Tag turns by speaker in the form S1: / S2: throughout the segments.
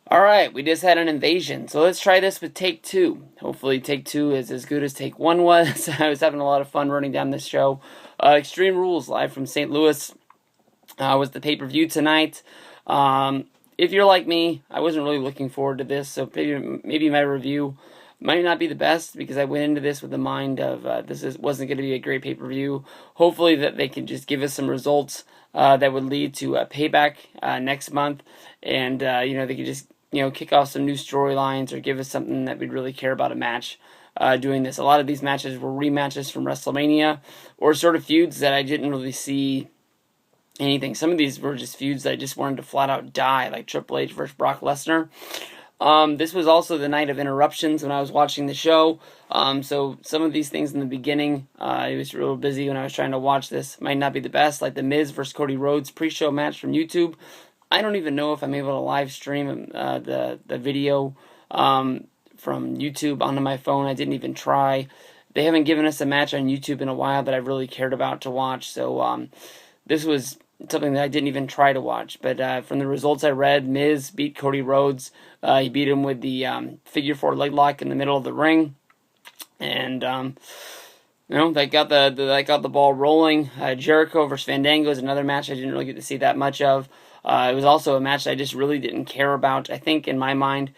S1: Alright, we just had an invasion, so let's try this with take two. Hopefully take two is as good as take one was. I was having a lot of fun running down this show. Extreme Rules, live from St. Louis, was the pay-per-view tonight. If you're like me, I wasn't really looking forward to this, so maybe my review might not be the best because I went into this with the mind of wasn't going to be a great pay-per-view. Hopefully that they can just give us some results that would lead to a Payback next month, and they could just kick off some new storylines or give us something that we'd really care about a match. Doing this, a lot of these matches were rematches from WrestleMania or sort of feuds that I didn't really see anything. Some of these were just feuds that I just wanted to flat out die, like Triple H versus Brock Lesnar. This was also the night of interruptions when I was watching the show. So some of these things in the beginning, it was real busy when I was trying to watch this. Might not be the best, like the Miz versus Cody Rhodes pre-show match from YouTube. I don't even know if I'm able to live stream the video from YouTube onto my phone. I didn't even try. They haven't given us a match on YouTube in a while that I really cared about to watch. So this was something that I didn't even try to watch. But from the results I read, Miz beat Cody Rhodes. He beat him with the figure four leg lock in the middle of the ring, and they got the ball rolling. Jericho versus Fandango is another match I didn't really get to see that much of. It was also a match I just really didn't care about. I think in my mind,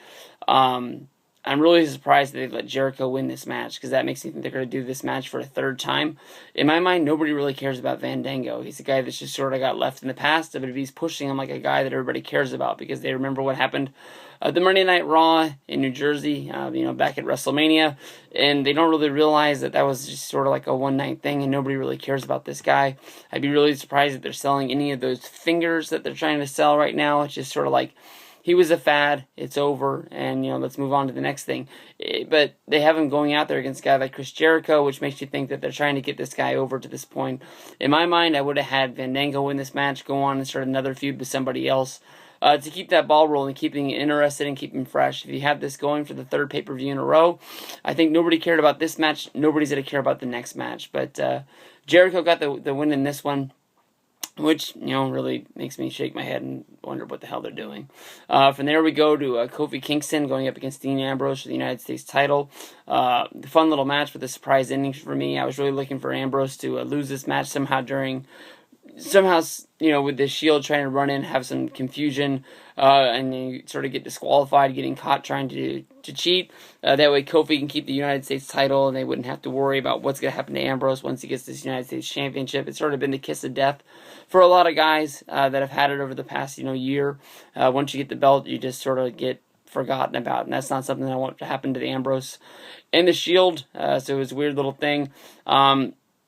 S1: I'm really surprised that they've let Jericho win this match, because that makes me think they're going to do this match for a third time. In my mind, nobody really cares about Fandango. He's a guy that's just sort of got left in the past, but he's pushing him like a guy that everybody cares about, because they remember what happened the Monday Night Raw in New Jersey, back at WrestleMania, and they don't really realize that was just sort of like a one-night thing, and nobody really cares about this guy. I'd be really surprised if they're selling any of those fingers that they're trying to sell right now. It's just sort of like, he was a fad, it's over, and let's move on to the next thing. But they have him going out there against a guy like Chris Jericho, which makes you think that they're trying to get this guy over to this point. In my mind, I would have had Fandango win this match, go on and start another feud with somebody else, to keep that ball rolling, keeping it interested and keeping fresh. If you have this going for the third pay-per-view in a row, I think nobody cared about this match, nobody's going to care about the next match. But Jericho got the win in this one, which, really makes me shake my head and wonder what the hell they're doing. From there we go to Kofi Kingston going up against Dean Ambrose for the United States title. Fun little match with a surprise ending for me. I was really looking for Ambrose to lose this match somehow with the Shield trying to run in, have some confusion, and you sort of get disqualified, getting caught trying to cheat. That way Kofi can keep the United States title, and they wouldn't have to worry about what's going to happen to Ambrose once he gets this United States Championship. It's sort of been the kiss of death for a lot of guys that have had it over the past year. Once you get the belt, you just sort of get forgotten about, and that's not something I want to happen to the Ambrose and the Shield. So it was a weird little thing.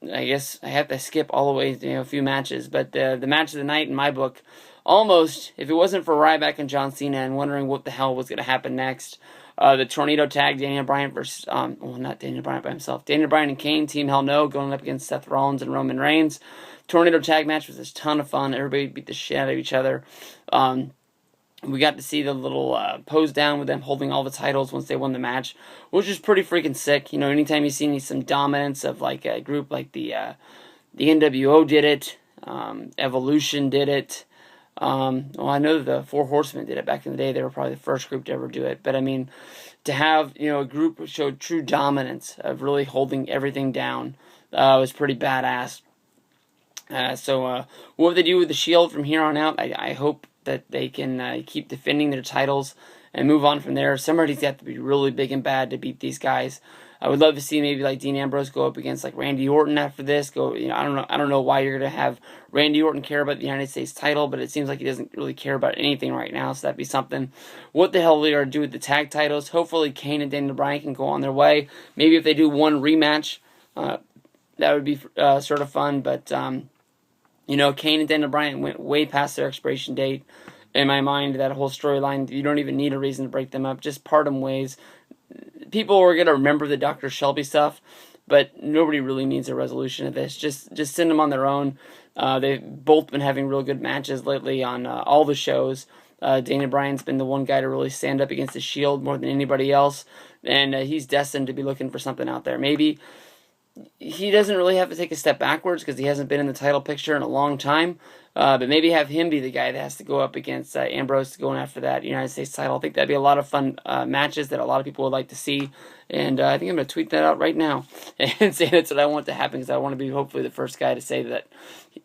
S1: I guess I have to skip all the way, a few matches, but the match of the night in my book, almost, if it wasn't for Ryback and John Cena and wondering what the hell was going to happen next, the Tornado Tag, Daniel Bryan versus, not Daniel Bryan by himself, Daniel Bryan and Kane, Team Hell No, going up against Seth Rollins and Roman Reigns. Tornado Tag match was a ton of fun. Everybody beat the shit out of each other. We got to see the little pose down with them holding all the titles once they won the match, which is pretty freaking sick. Anytime you see some dominance of like a group like the NWO did it, Evolution did it. I know that the Four Horsemen did it back in the day. They were probably the first group to ever do it. But I mean, to have a group show true dominance of really holding everything down was pretty badass. So what they do with the Shield from here on out, I hope that they can keep defending their titles and move on from there. Somebody's got to be really big and bad to beat these guys. I would love to see maybe like Dean Ambrose go up against like Randy Orton after this. I don't know why you're gonna have Randy Orton care about the United States title, but it seems like he doesn't really care about anything right now. So that'd be something. What the hell are they gonna do with the tag titles? Hopefully Kane and Daniel Bryan can go on their way. Maybe if they do one rematch, that would be sort of fun. But Kane and Daniel Bryan went way past their expiration date. In my mind, that whole storyline, you don't even need a reason to break them up. Just part them ways. People are going to remember the Dr. Shelby stuff, but nobody really needs a resolution of this. Just send them on their own. They've both been having real good matches lately on all the shows. Daniel Bryan's been the one guy to really stand up against the Shield more than anybody else, and he's destined to be looking for something out there. Maybe he doesn't really have to take a step backwards because he hasn't been in the title picture in a long time. But maybe have him be the guy that has to go up against Ambrose going after that United States title. I think that'd be a lot of fun matches that a lot of people would like to see. And I think I'm going to tweet that out right now and say that's what I want to happen because I want to be hopefully the first guy to say that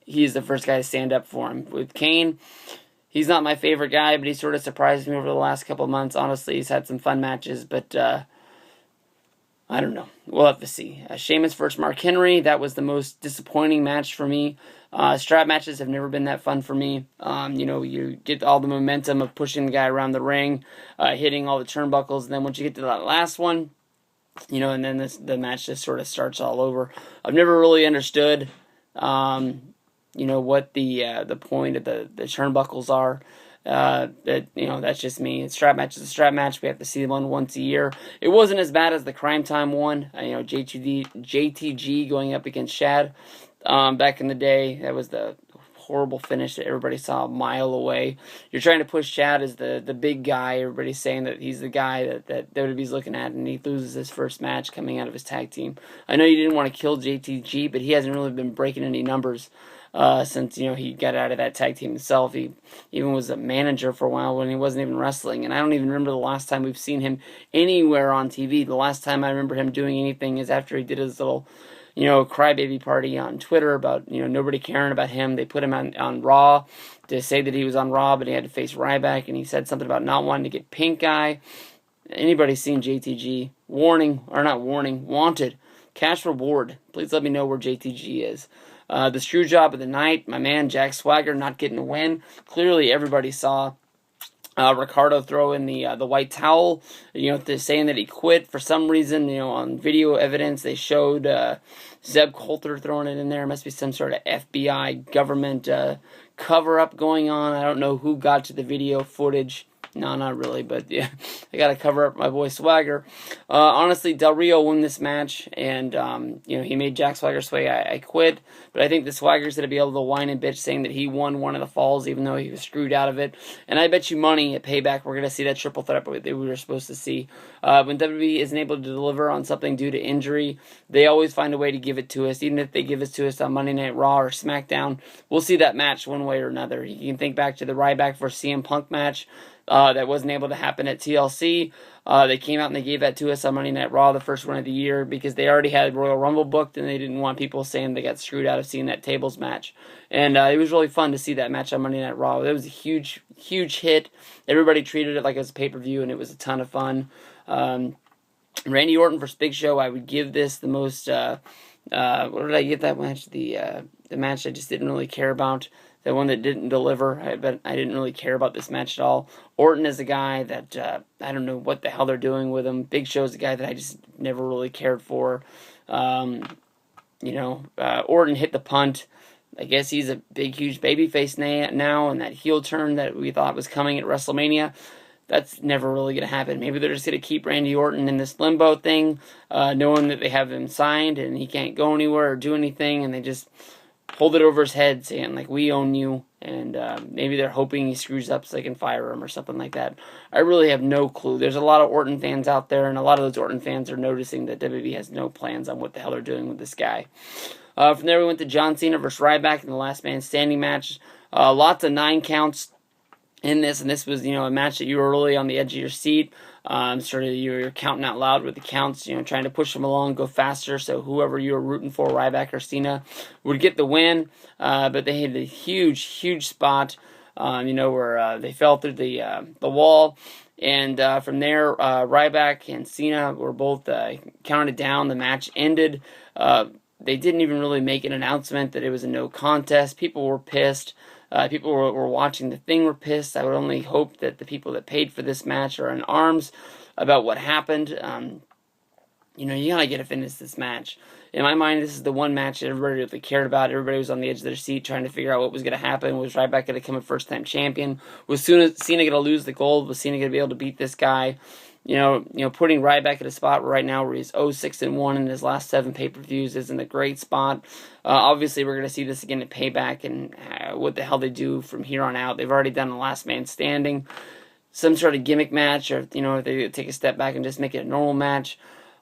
S1: he's the first guy to stand up for him. With Kane, he's not my favorite guy, but he sort of surprised me over the last couple of months. Honestly, he's had some fun matches, but I don't know. We'll have to see. Sheamus versus Mark Henry. That was the most disappointing match for me. Strap matches have never been that fun for me. You get all the momentum of pushing the guy around the ring, hitting all the turnbuckles, and then once you get to that last one, and then the match just sort of starts all over. I've never really understood, what the point of the turnbuckles are. That's just me. A strap match is a strap match. We have to see one once a year. It wasn't as bad as the Crime Time one. JTG going up against Shad. Back in the day, that was the horrible finish that everybody saw a mile away. You're trying to push Shad as the big guy. Everybody's saying that he's the guy that WWE's looking at, and he loses his first match coming out of his tag team. I know you didn't want to kill JTG, but he hasn't really been breaking any numbers since he got out of that tag team himself. He even was a manager for a while when he wasn't even wrestling, and I don't even remember the last time we've seen him anywhere on TV. The last time I remember him doing anything is after he did his little crybaby party on Twitter about, nobody caring about him. They put him on Raw to say that he was on Raw, but he had to face Ryback, and he said something about not wanting to get pink eye. Anybody seen JTG? Wanted. Cash reward. Please let me know where JTG is. The screw job of the night, my man Jack Swagger not getting a win. Clearly everybody saw Ricardo throw in the white towel, they're saying that he quit for some reason. On video evidence they showed Zeb Coulter throwing it in there. It must be some sort of FBI government cover-up going on. I don't know who got to the video footage. No, not really, but yeah, I gotta cover up my boy Swagger. Honestly, Del Rio won this match, and he made Jack Swagger say, I quit. But I think the Swagger's gonna be able to whine and bitch, saying that he won one of the falls, even though he was screwed out of it. And I bet you money at Payback we're gonna see that triple threat that we were supposed to see. When WWE isn't able to deliver on something due to injury, they always find a way to give it to us. Even if they give it to us on Monday Night Raw or SmackDown, we'll see that match one way or another. You can think back to the Ryback vs. CM Punk match. That wasn't able to happen at TLC. They came out and they gave that to us on Monday Night Raw, the first one of the year, because they already had Royal Rumble booked and they didn't want people saying they got screwed out of seeing that tables match. And it was really fun to see that match on Monday Night Raw. It was a huge, huge hit. Everybody treated it like it was a pay-per-view, and it was a ton of fun. Randy Orton versus Big Show, I would give this the most... what did I give that match? The match I just didn't really care about. The one that didn't deliver. I didn't really care about this match at all. Orton is a guy that I don't know what the hell they're doing with him. Big Show's a guy that I just never really cared for. Orton hit the punt. I guess he's a big, huge babyface now, and that heel turn that we thought was coming at WrestleMania, that's never really going to happen. Maybe they're just going to keep Randy Orton in this limbo thing, knowing that they have him signed and he can't go anywhere or do anything, and they just hold it over his head saying, like, we own you, and maybe they're hoping he screws up so they can fire him or something like that. I really have no clue. There's a lot of Orton fans out there, and a lot of those Orton fans are noticing that WWE has no plans on what the hell they're doing with this guy. From there we went to John Cena versus Ryback in the Last Man Standing match. Lots of 9 counts in this, and this was, a match that you were really on the edge of your seat. You're counting out loud with the counts, trying to push them along, go faster, so whoever you were rooting for, Ryback or Cena, would get the win. But they had a huge, huge spot, where they fell through the wall. And from there, Ryback and Cena were both counted down. The match ended. They didn't even really make an announcement that it was a no contest. People were pissed. People were watching the thing were pissed. I would only hope that the people that paid for this match are in arms about what happened. You gotta get to finish this match. In my mind, this is the one match that everybody really cared about. Everybody was on the edge of their seat trying to figure out what was going to happen. Was Ryback going to become a first-time champion? Was Cena going to lose the gold? Was Cena going to be able to beat this guy? Putting Ryback at a spot right now where he's 0-6-1 in his last 7 pay-per-views isn't a great spot. Obviously, we're going to see this again at Payback and what the hell they do from here on out. They've already done a Last Man Standing, some sort of gimmick match, or if they take a step back and just make it a normal match.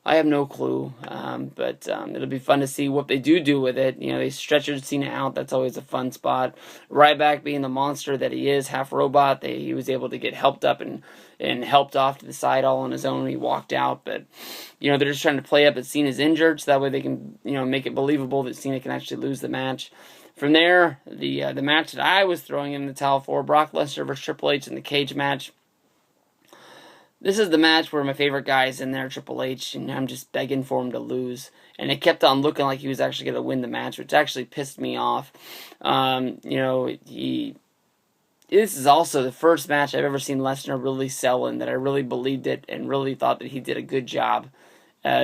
S1: I have no clue, but it'll be fun to see what they do with it. You know, they stretchered Cena out. That's always a fun spot. Ryback being the monster that he is, half robot, he was able to get helped up and helped off to the side all on his own when he walked out. But, you know, they're just trying to play up that Cena's injured, so that way they can, you know, make it believable that Cena can actually lose the match. From there, the match that I was throwing in the towel for, Brock Lesnar versus Triple H in the cage match. This is the match where my favorite guy is in there, Triple H, and I'm just begging for him to lose. And it kept on looking like he was actually going to win the match, which actually pissed me off. You know, this is also the first match I've ever seen Lesnar really sell in, that I really believed it and really thought that he did a good job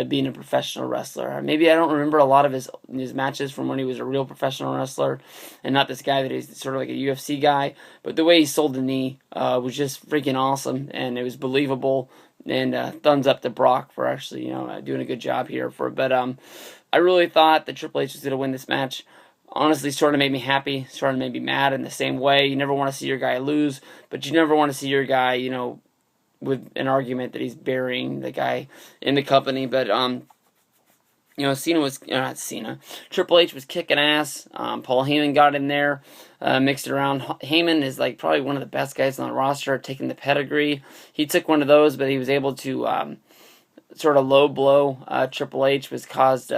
S1: being a professional wrestler. Maybe I don't remember a lot of his matches from when he was a real professional wrestler and not this guy that is sort of like a UFC guy, but the way he sold the knee was just freaking awesome, and it was believable. And thumbs up to Brock for actually, you know, doing a good job here for it. But I really thought that Triple H was going to win this match. Honestly, sort of made me happy, sort of made me mad in the same way. You never want to see your guy lose, but you never want to see your guy, you know, with an argument that he's burying the guy in the company. But you know, Triple H was kicking ass. Paul Heyman got in there, mixed it around. Heyman is like probably one of the best guys on the roster, taking the pedigree. He took one of those, but he was able to sort of low blow Triple H, was caused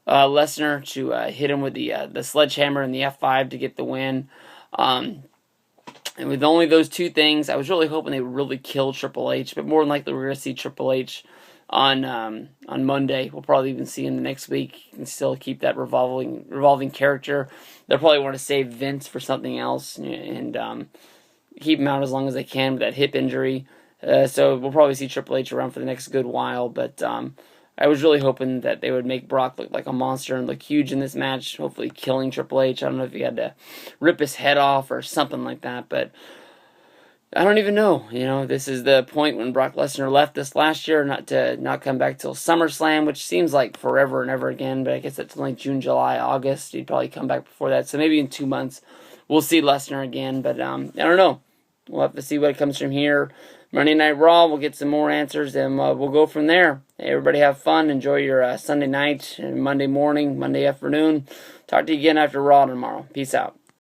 S1: Lesnar to hit him with the sledgehammer and the F5 to get the win. And with only those two things, I was really hoping they would really kill Triple H, but more than likely we're going to see Triple H on Monday. We'll probably even see him the next week and still keep that revolving character. They'll probably want to save Vince for something else and keep him out as long as they can with that hip injury. So we'll probably see Triple H around for the next good while, but I was really hoping that they would make Brock look like a monster and look huge in this match, hopefully killing Triple H. I don't know if he had to rip his head off or something like that, but I don't even know. You know, this is the point when Brock Lesnar left this last year, not come back till SummerSlam, which seems like forever and ever again, but I guess that's only June, July, August. He'd probably come back before that, so maybe in 2 months we'll see Lesnar again, but I don't know. We'll have to see what comes from here. Monday Night Raw, we'll get some more answers, and we'll go from there. Hey, everybody have fun. Enjoy your Sunday night and Monday morning, Monday afternoon. Talk to you again after Raw tomorrow. Peace out.